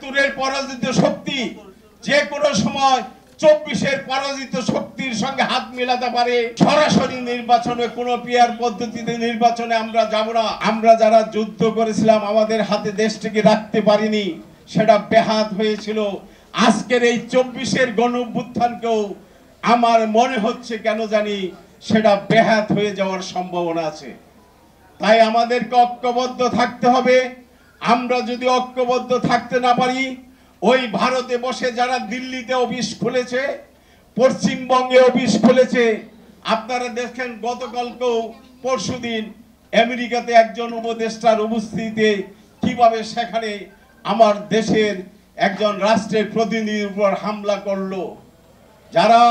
একাত্তরের পরাজিত শক্তি যে কোনো সময় 24-এর পরাজিত শক্তির সঙ্গে হাত মেলাতে পারে। সরাসরি নির্বাচনে কোনো পিয়ার পদ্ধতিতে নির্বাচনে আমরা যাব না। আমরা যারা যুদ্ধ করেছিলাম আমাদের হাতে দেশটিকে রাখতে পারিনি, সেটা ব্যাহত হয়েছিল। আজকের এই 24-এর গণঅভ্যুত্থানকেও আমার মনে হচ্ছে কেন জানি সেটা ব্যাহত হয়ে যাওয়ার সম্ভাবনা আছে। তাই আমাদেরকে ঐক্যবদ্ধ থাকতে হবে। আমরা যদি ঐক্যবদ্ধ থাকতে না পারি, ওই ভারতে বসে যারা দিল্লিতে অফিস খুলেছে, পশ্চিমবঙ্গে অফিস খুলেছে, আপনারা দেখেন গতকালকেও পরশুদিন আমেরিকাতে একজন উপদেষ্টার উপস্থিতিতে কিভাবে সেখানে আমার দেশের একজন রাষ্ট্রের প্রতিনিধির উপর হামলা করলো। যারা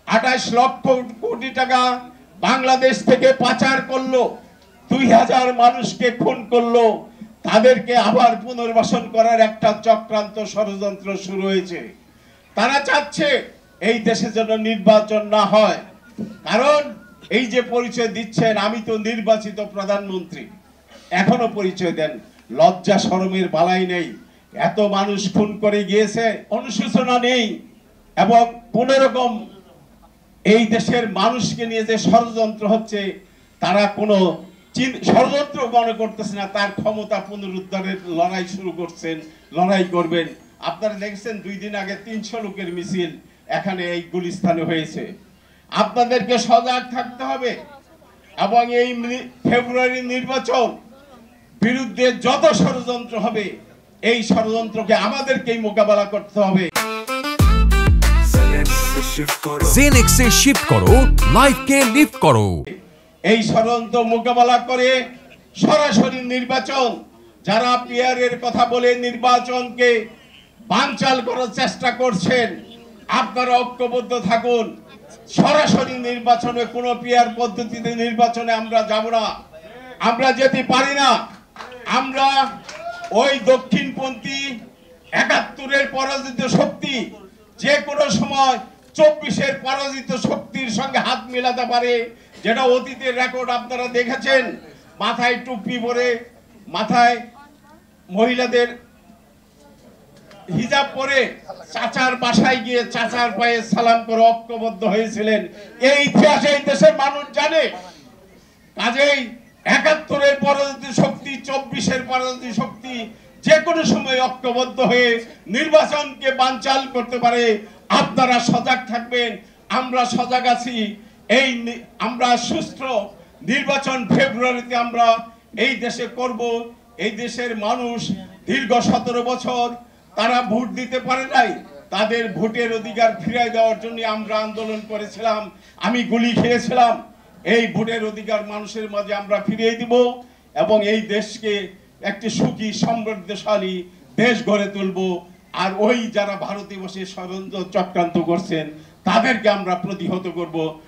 28 লক্ষ কোটি টাকা বাংলাদেশ থেকে পাচার করলো, 2000 মানুষকে খুন করলো, তাদেরকে আবার পুনর্বাসন করার একটা চক্রান্ত ষড়যন্ত্র শুরু হয়েছে। তারা চাচ্ছে এই দেশে যেন নির্বাচন না হয়। কারণ এই যে পরিচয় দিচ্ছেন আমি তো নির্বাচিত প্রধানমন্ত্রী, এখনো পরিচয় দেন, লজ্জা শরমের বালাই নেই। এত মানুষ খুন করে গিয়েছে, অনুশোচনা নেই, এবং কোন রকম এই দেশের মানুষকে নিয়ে যে ষড়যন্ত্র হচ্ছে, তারা কোনো ষড়যন্ত্র মনে করতেছে না, তার ক্ষমতা পুনরুদ্ধারের লড়াই শুরু করছেন, লড়াই করবেন। আপনারা দেখছেন 2 দিন আগে 300 লোকের মিছিল এখানে এই গুলিস্তানে হয়েছে। আপনাদেরকে সজাগ থাকতে হবে এবং এই ফেব্রুয়ারি নির্বাচন বিরুদ্ধে যত ষড়যন্ত্র হবে, এই ষড়যন্ত্রকে আমাদেরকেই মোকাবেলা করতে হবে। জেনএক্সে শিফট করো, লাইফকে লিফট করো। এই ষড়যন্ত্র মোকাবেলা করে সরাসরি নির্বাচন, যারা পিয়ারের কথা বলে নির্বাচনকে বানচাল করার চেষ্টা করছেন, আপনারা ঐক্যবদ্ধ থাকুন। সরাসরি নির্বাচনে কোনো পিয়ার পদ্ধতিতে নির্বাচনে আমরা যাব না, আমরা যেতে পারি না। আমরা ওই দক্ষিণপন্থী 71-এর পরাজিত শক্তি যে কোনো সময় 24-এর পরাজিত শক্তির সঙ্গে হাত মেলাতে পারে, যেটা অতীতের রেকর্ড আপনারা দেখেছেন। মাথায় টুপি পরে, মাথায় মহিলাদের হিজাব পরে চাচার বাসায় গিয়ে চাচার পায়ে সালাম করে ঐক্যবদ্ধ হয়েছিলেন। এই ইতিহাসে এই দেশের মানুষ জানে। কাজেই 71-এর পরাজিত শক্তি, 24-এর পরাজিত শক্তি যে কোনো সময় ঐক্যবদ্ধ হয়ে নির্বাচনকে বানচাল করতে পারে। আপনারা সজাগ থাকবেন, আমরা সজাগ আছি। আমরা সুষ্ঠু নির্বাচন ফেব্রুয়ারিতে আমরা এই দেশে করব। এই দেশের মানুষ দীর্ঘ 17 বছর তারা ভোট দিতে পারে নাই, তাদের ভোটের অধিকার ফিরিয়ে দেওয়ার জন্য আমরা আন্দোলন করেছিলাম, আমি গুলি খেয়েছিলাম। এই ভোটের অধিকার মানুষের মাঝে আমরা ফিরিয়ে দিব এবং এই দেশকে একটি সুখী সমৃদ্ধশালী দেশ গড়ে তুলব। আর ওই যারা ভারতে বসে ষড়যন্ত্র চক্রান্ত করছেন তাদেরকে আমরা প্রতিহত করব।